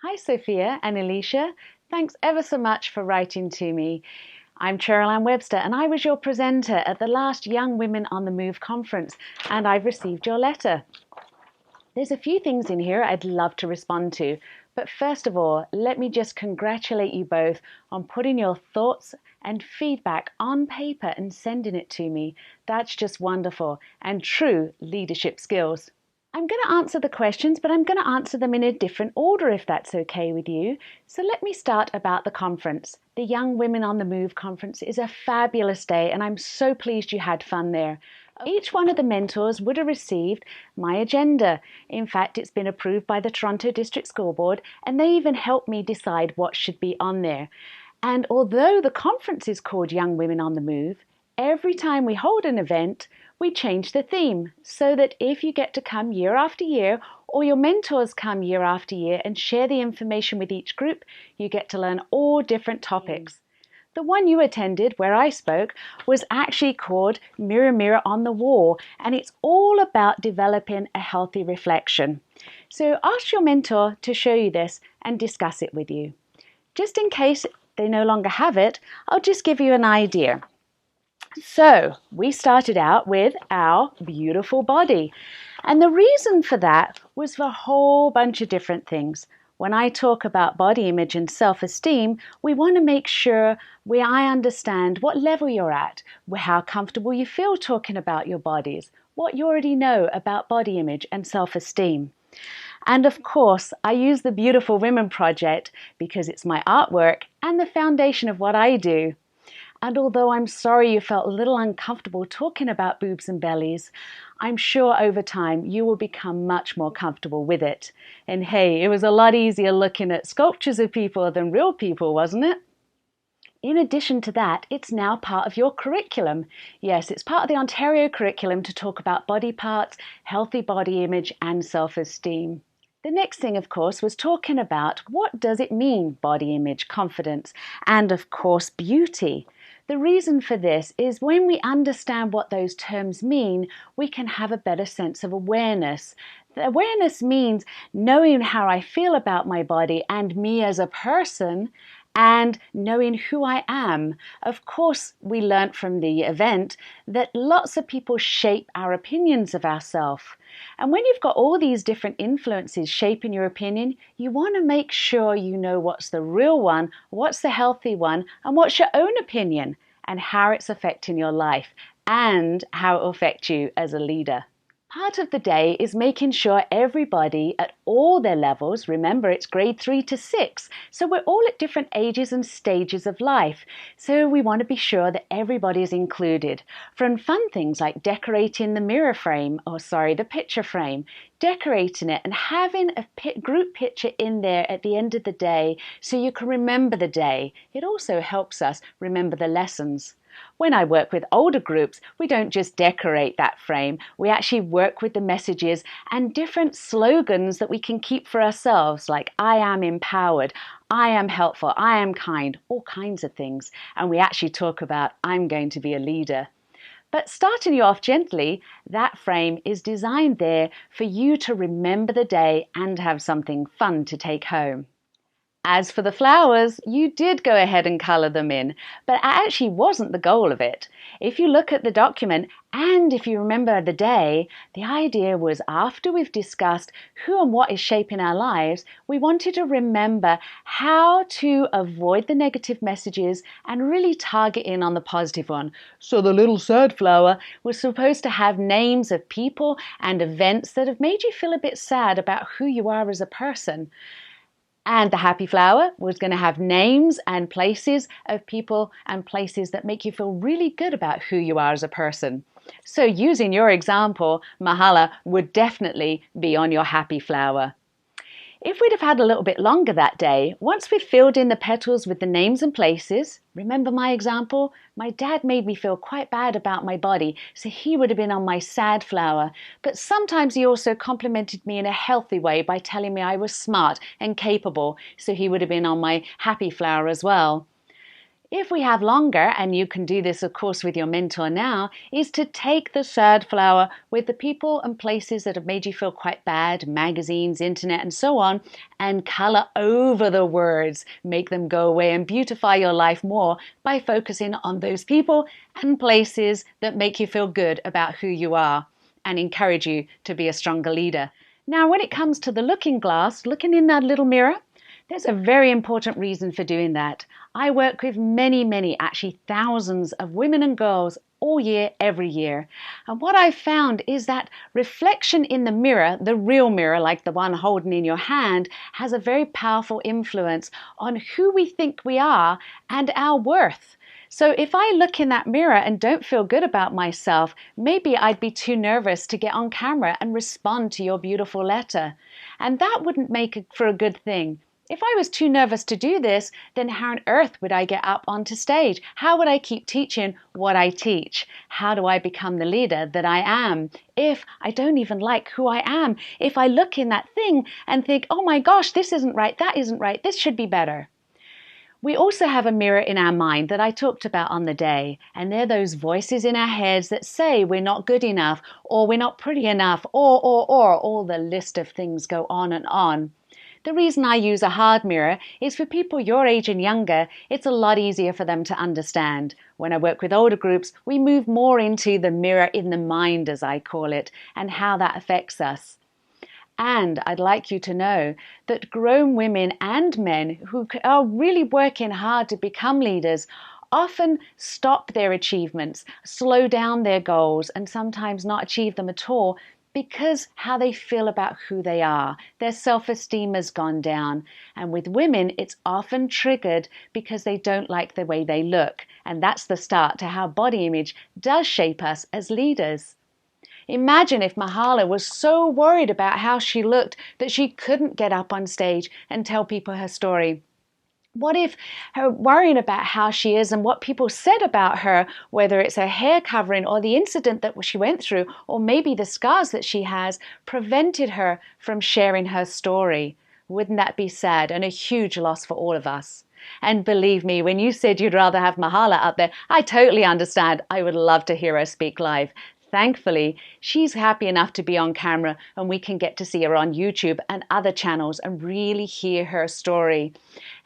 Hi, Sophia and Alicia. Thanks ever so much for writing to me. I'm CherylAnn Webster, and I was your presenter at the last Young Women on the Move conference, and I've received your letter. There's a few things in here I'd love to respond to, but first of all, let me just congratulate you both on putting your thoughts and feedback on paper and sending it to me. That's just wonderful and true leadership skills. I'm going to answer the questions, but I'm going to answer them in a different order if that's okay with you. So let me start about the conference. The Young Women on the Move conference is a fabulous day, and I'm so pleased you had fun there. Each one of the mentors would have received my agenda. In fact, it's been approved by the Toronto District School Board, and they even helped me decide what should be on there. And although the conference is called Young Women on the Move, every time we hold an event, we change the theme so that if you get to come year after year, or your mentors come year after year and share the information with each group, you get to learn all different topics. The one you attended, where I spoke, was actually called Mirror, Mirror on the Wall, and it's all about developing a healthy reflection. So ask your mentor to show you this and discuss it with you. Just in case they no longer have it, I'll just give you an idea. So we started out with our beautiful body. And the reason for that was for a whole bunch of different things. When I talk about body image and self-esteem, we want to make sure I understand what level you're at, how comfortable you feel talking about your bodies, what you already know about body image and self-esteem. And of course, I use the Beautiful Women Project because it's my artwork and the foundation of what I do. And although I'm sorry you felt a little uncomfortable talking about boobs and bellies, I'm sure over time you will become much more comfortable with it. And hey, it was a lot easier looking at sculptures of people than real people, wasn't it? In addition to that, it's now part of your curriculum. Yes, it's part of the Ontario curriculum to talk about body parts, healthy body image, and self-esteem. The next thing, of course, was talking about what does it mean, body image, confidence, and of course, beauty. The reason for this is when we understand what those terms mean, we can have a better sense of awareness. The awareness means knowing how I feel about my body and me as a person, and knowing who I am. Of course, we learnt from the event that lots of people shape our opinions of ourselves. And when you've got all these different influences shaping your opinion, you want to make sure you know what's the real one, what's the healthy one, and what's your own opinion, and how it's affecting your life, and how it will affect you as a leader. Part of the day is making sure everybody at all their levels, remember it's grade 3 to 6, so we're all at different ages and stages of life. So we want to be sure that everybody is included. From fun things like decorating the picture frame, decorating it and having a group picture in there at the end of the day so you can remember the day. It also helps us remember the lessons. When I work with older groups, we don't just decorate that frame, we actually work with the messages and different slogans that we can keep for ourselves, like I am empowered, I am helpful, I am kind, all kinds of things. And we actually talk about I'm going to be a leader. But starting you off gently, that frame is designed there for you to remember the day and have something fun to take home. As for the flowers, you did go ahead and colour them in, but it actually wasn't the goal of it. If you look at the document and if you remember the day, the idea was after we've discussed who and what is shaping our lives, we wanted to remember how to avoid the negative messages and really target in on the positive one. So the little sad flower was supposed to have names of people and events that have made you feel a bit sad about who you are as a person. And the happy flower was going to have names and places of people and places that make you feel really good about who you are as a person. So using your example, Mahala would definitely be on your happy flower. If we'd have had a little bit longer that day, once we'd filled in the petals with the names and places, remember my example? My dad made me feel quite bad about my body, so he would have been on my sad flower. But sometimes he also complimented me in a healthy way by telling me I was smart and capable, so he would have been on my happy flower as well. If we have longer, and you can do this of course with your mentor now, is to take the sad flower with the people and places that have made you feel quite bad, magazines, internet and so on, and colour over the words, make them go away and beautify your life more by focusing on those people and places that make you feel good about who you are and encourage you to be a stronger leader. Now, when it comes to the looking glass, looking in that little mirror, there's a very important reason for doing that. I work with many, actually thousands of women and girls all year, every year. And what I've found is that reflection in the mirror, the real mirror, like the one holding in your hand, has a very powerful influence on who we think we are and our worth. So if I look in that mirror and don't feel good about myself, maybe I'd be too nervous to get on camera and respond to your beautiful letter. And that wouldn't make it for a good thing. If I was too nervous to do this, then how on earth would I get up onto stage? How would I keep teaching what I teach? How do I become the leader that I am if I don't even like who I am? If I look in that thing and think, oh my gosh, this isn't right, that isn't right, this should be better. We also have a mirror in our mind that I talked about on the day, and they're those voices in our heads that say we're not good enough, or we're not pretty enough, or all the list of things go on and on. The reason I use a hard mirror is for people your age and younger, it's a lot easier for them to understand. When I work with older groups, we move more into the mirror in the mind, as I call it, and how that affects us. And I'd like you to know that grown women and men who are really working hard to become leaders often stop their achievements, slow down their goals, and sometimes not achieve them at all because how they feel about who they are. Their self-esteem has gone down. And with women, it's often triggered because they don't like the way they look. And that's the start to how body image does shape us as leaders. Imagine if Mahala was so worried about how she looked that she couldn't get up on stage and tell people her story. What if her worrying about how she is and what people said about her, whether it's her hair covering or the incident that she went through, or maybe the scars that she has, prevented her from sharing her story? Wouldn't that be sad and a huge loss for all of us? And believe me, when you said you'd rather have Mahala up there, I totally understand. I would love to hear her speak live. Thankfully, she's happy enough to be on camera and we can get to see her on YouTube and other channels and really hear her story.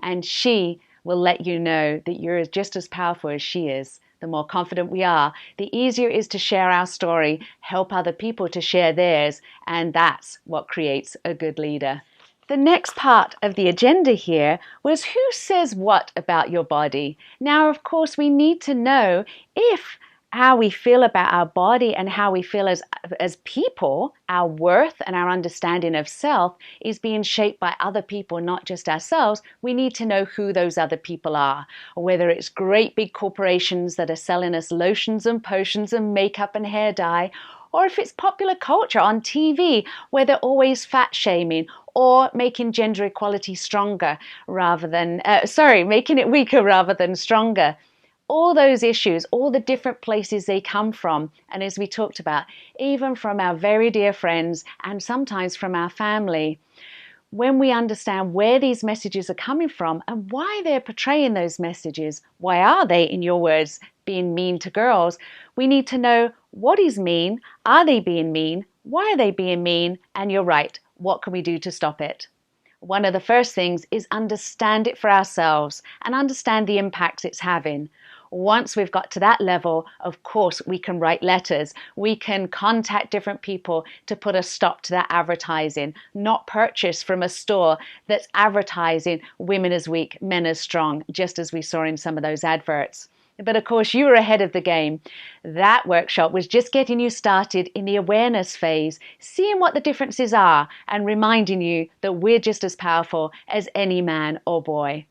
And she will let you know that you're just as powerful as she is. The more confident we are, the easier it is to share our story, help other people to share theirs, and that's what creates a good leader. The next part of the agenda here was who says what about your body. Now, of course, we need to know if how we feel about our body and how we feel as people, our worth and our understanding of self is being shaped by other people, not just ourselves. We need to know who those other people are, or whether it's great big corporations that are selling us lotions and potions and makeup and hair dye, or if it's popular culture on TV where they're always fat shaming or making gender equality stronger rather than, making it weaker rather than stronger. All those issues, all the different places they come from, and as we talked about, even from our very dear friends and sometimes from our family, when we understand where these messages are coming from and why they're portraying those messages, why are they, in your words, being mean to girls, we need to know what is mean, are they being mean, why are they being mean, and you're right, what can we do to stop it? One of the first things is understand it for ourselves and understand the impacts it's having. Once we've got to that level, of course, we can write letters. We can contact different people to put a stop to that advertising, not purchase from a store that's advertising women as weak, men as strong, just as we saw in some of those adverts. But of course, you were ahead of the game. That workshop was just getting you started in the awareness phase, seeing what the differences are and reminding you that we're just as powerful as any man or boy.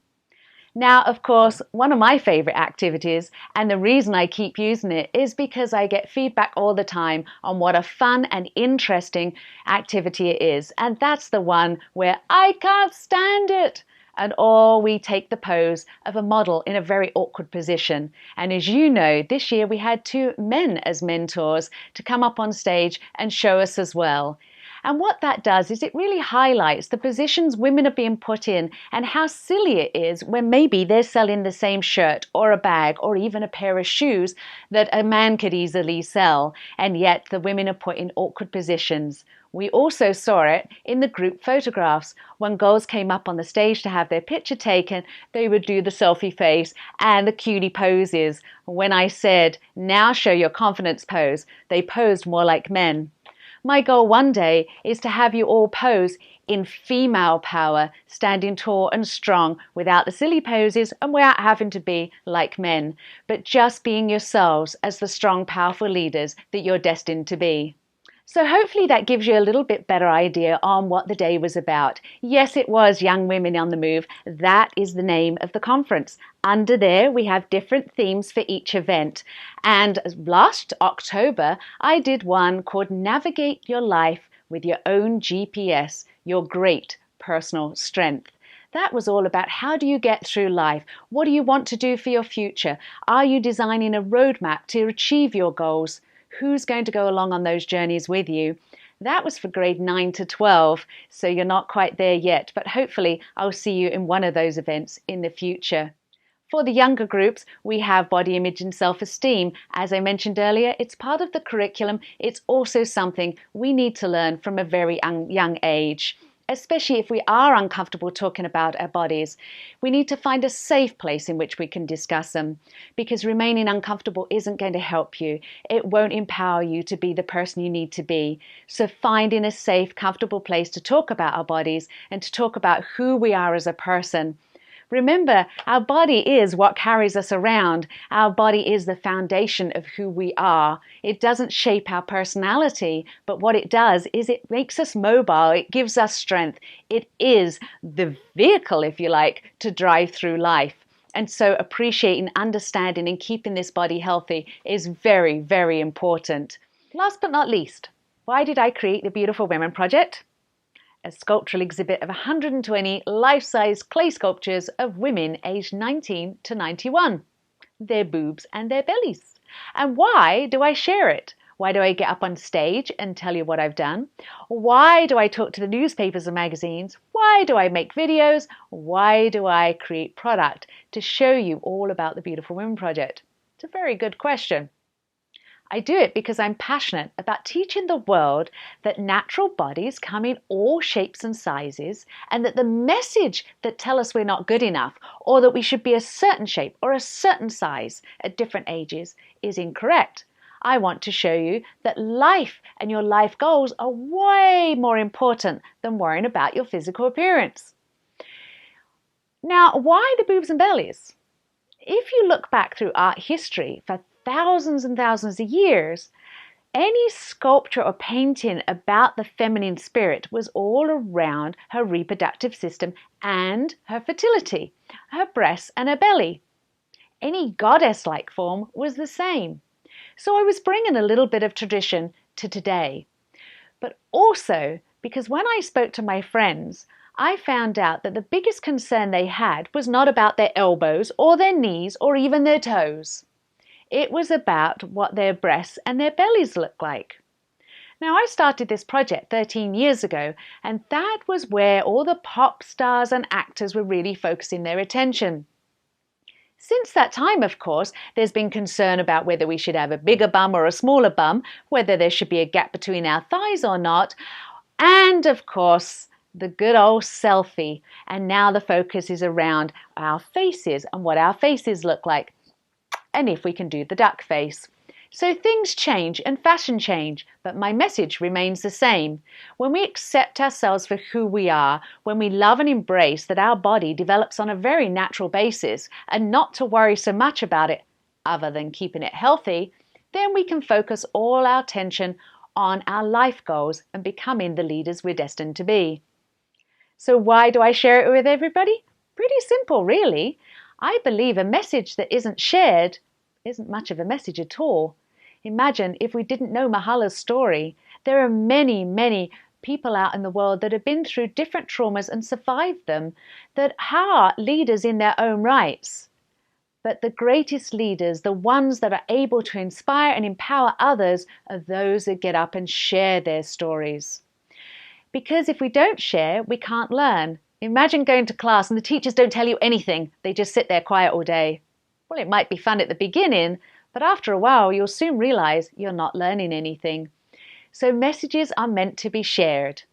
Now, of course, one of my favorite activities, and the reason I keep using it, is because I get feedback all the time on what a fun and interesting activity it is. And that's the one where I can't stand it. And we take the pose of a model in a very awkward position. And as you know, this year we had 2 men as mentors to come up on stage and show us as well. And what that does is it really highlights the positions women are being put in and how silly it is when maybe they're selling the same shirt or a bag or even a pair of shoes that a man could easily sell, and yet the women are put in awkward positions. We also saw it in the group photographs. When girls came up on the stage to have their picture taken, they would do the selfie face and the cutie poses. When I said, now show your confidence pose, they posed more like men. My goal one day is to have you all pose in female power, standing tall and strong without the silly poses and without having to be like men, but just being yourselves as the strong, powerful leaders that you're destined to be. So hopefully that gives you a little bit better idea on what the day was about. Yes, it was Young Women on the Move. That is the name of the conference. Under there, we have different themes for each event. And last October, I did one called Navigate Your Life with Your Own GPS, Your Great Personal Strength. That was all about how do you get through life? What do you want to do for your future? Are you designing a roadmap to achieve your goals? Who's going to go along on those journeys with you? That was for grade 9 to 12, so you're not quite there yet, but hopefully I'll see you in one of those events in the future. For the younger groups, we have body image and self-esteem. As I mentioned earlier, it's part of the curriculum. It's also something we need to learn from a very young age. Especially if we are uncomfortable talking about our bodies. We need to find a safe place in which we can discuss them, because remaining uncomfortable isn't going to help you. It won't empower you to be the person you need to be. So finding a safe, comfortable place to talk about our bodies and to talk about who we are as a person. Remember, our body is what carries us around. Our body is the foundation of who we are. It doesn't shape our personality, but what it does is it makes us mobile. It gives us strength. It is the vehicle, if you like, to drive through life. And so appreciating, understanding, and keeping this body healthy is very, very important. Last but not least, why did I create the Beautiful Women Project? A sculptural exhibit of 120 life-size clay sculptures of women aged 19 to 91, their boobs and their bellies. And why do I share it? Why do I get up on stage and tell you what I've done? Why do I talk to the newspapers and magazines? Why do I make videos? Why do I create product to show you all about the Beautiful Women Project? It's a very good question. I do it because I'm passionate about teaching the world that natural bodies come in all shapes and sizes, and that the message that tell us we're not good enough or that we should be a certain shape or a certain size at different ages is incorrect. I want to show you that life and your life goals are way more important than worrying about your physical appearance. Now, why the boobs and bellies? If you look back through art history for thousands and thousands of years, any sculpture or painting about the feminine spirit was all around her reproductive system and her fertility, her breasts and her belly. Any goddess-like form was the same. So I was bringing a little bit of tradition to today. But also because when I spoke to my friends, I found out that the biggest concern they had was not about their elbows or their knees or even their toes. It was about what their breasts and their bellies looked like. Now, I started this project 13 years ago, and that was where all the pop stars and actors were really focusing their attention. Since that time, of course, there's been concern about whether we should have a bigger bum or a smaller bum, whether there should be a gap between our thighs or not, and of course, the good old selfie. And now the focus is around our faces and what our faces look like, and if we can do the duck face. So things change and fashion change, but my message remains the same. When we accept ourselves for who we are, when we love and embrace that our body develops on a very natural basis and not to worry so much about it other than keeping it healthy, then we can focus all our attention on our life goals and becoming the leaders we're destined to be. So why do I share it with everybody? Pretty simple, really. I believe a message that isn't shared isn't much of a message at all. Imagine if we didn't know Mahala's story. There are many, many people out in the world that have been through different traumas and survived them, that are leaders in their own rights. But the greatest leaders, the ones that are able to inspire and empower others, are those that get up and share their stories. Because if we don't share, we can't learn. Imagine going to class and the teachers don't tell you anything. They just sit there quiet all day. Well, it might be fun at the beginning, but after a while, you'll soon realize you're not learning anything. So messages are meant to be shared.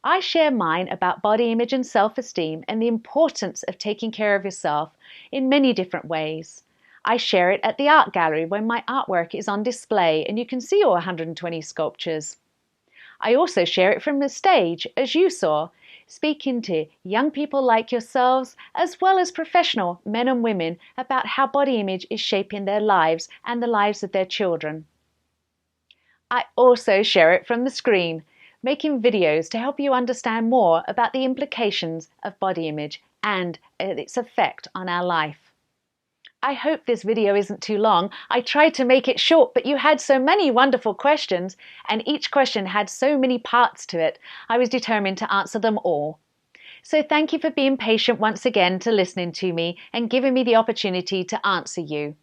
I share mine about body image and self-esteem and the importance of taking care of yourself in many different ways. I share it at the art gallery when my artwork is on display and you can see all 120 sculptures. I also share it from the stage, as you saw, speaking to young people like yourselves, as well as professional men and women about how body image is shaping their lives and the lives of their children. I also share it from the screen, making videos to help you understand more about the implications of body image and its effect on our life. I hope this video isn't too long. I tried to make it short, but you had so many wonderful questions, and each question had so many parts to it. I was determined to answer them all. So thank you for being patient once again to listening to me and giving me the opportunity to answer you.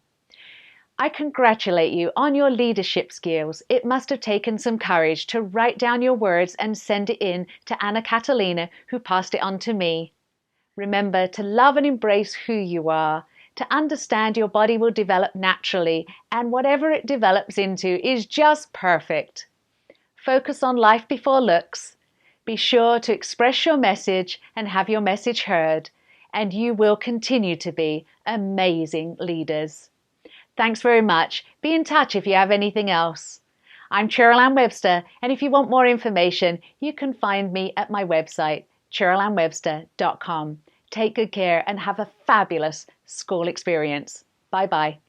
I congratulate you on your leadership skills. It must have taken some courage to write down your words and send it in to Anna Catalina, who passed it on to me. Remember to love and embrace who you are, to understand your body will develop naturally, and whatever it develops into is just perfect. Focus on life before looks. Be sure to express your message and have your message heard, and you will continue to be amazing leaders. Thanks very much. Be in touch if you have anything else. I'm CherylAnn Webster, and if you want more information, you can find me at my website, CherylAnnWebster.com. Take good care and have a fabulous school experience. Bye-bye.